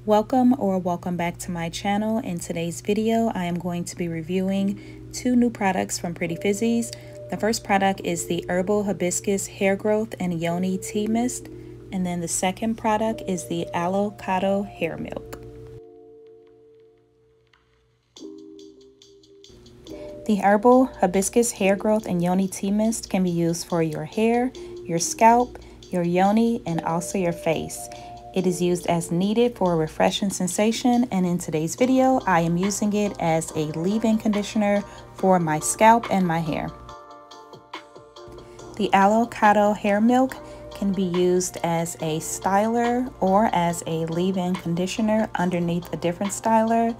Welcome back to my channel. In today's video, I am going to be reviewing two new products from Pretty Fizzies. The first product is the Herbal Hibiscus Hair Growth and Yoni Tea Mist. And then the second product is the Aloe-Cado Hair Milk. The Herbal Hibiscus Hair Growth and Yoni Tea Mist can be used for your hair, your scalp, your yoni, and also your face. It is used as needed for a refreshing sensation, and in today's video, I am using it as a leave-in conditioner for my scalp and my hair. The Aloe-Cado Hair Milk can be used as a styler or as a leave-in conditioner underneath a different styler.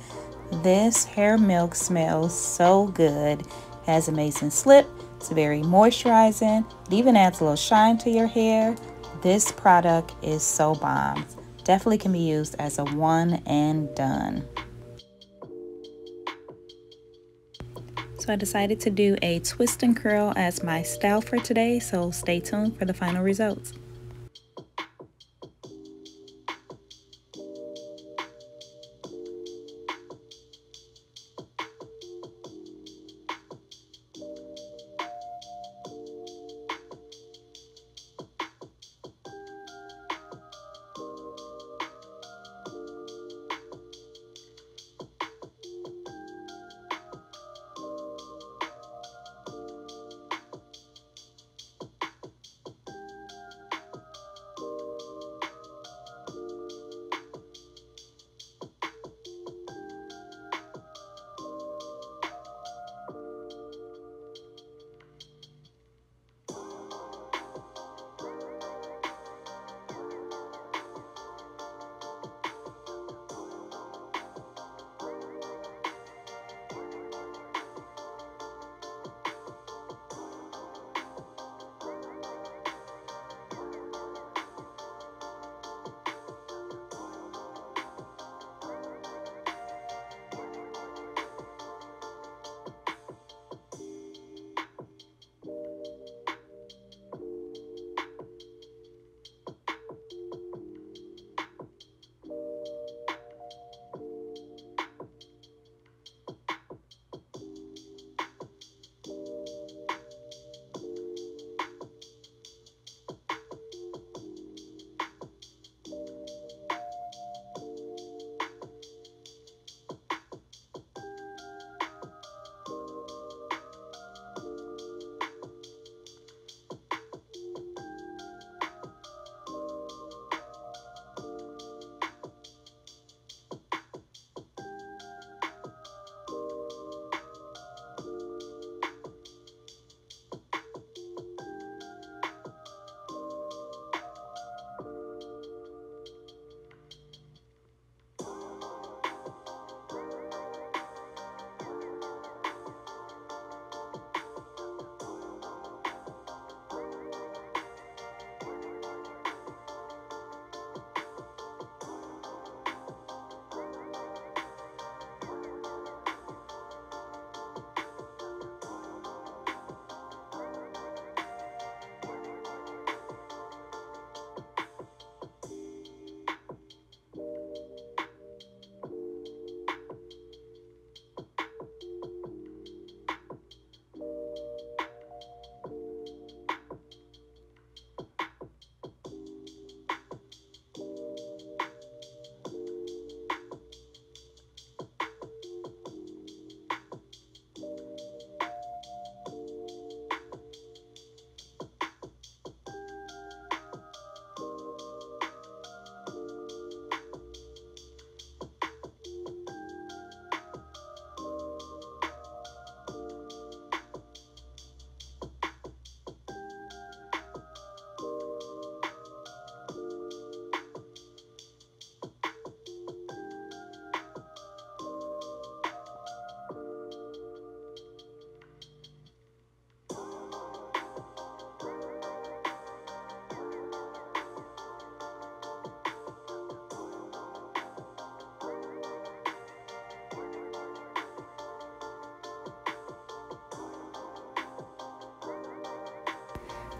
This hair milk smells so good. It has amazing slip. It's very moisturizing. It even adds a little shine to your hair. This product is so bomb. Definitely can be used as a one and done. So I decided to do a twist and curl as my style for today, so stay tuned for the final results.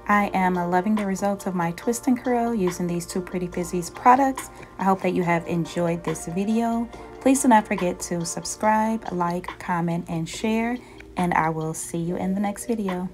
I am loving the results of my twist and curl using these two Pretty Fizzies products. I hope that you have enjoyed this video. Please do not forget to subscribe, like, comment, and share, and I will see you in the next video.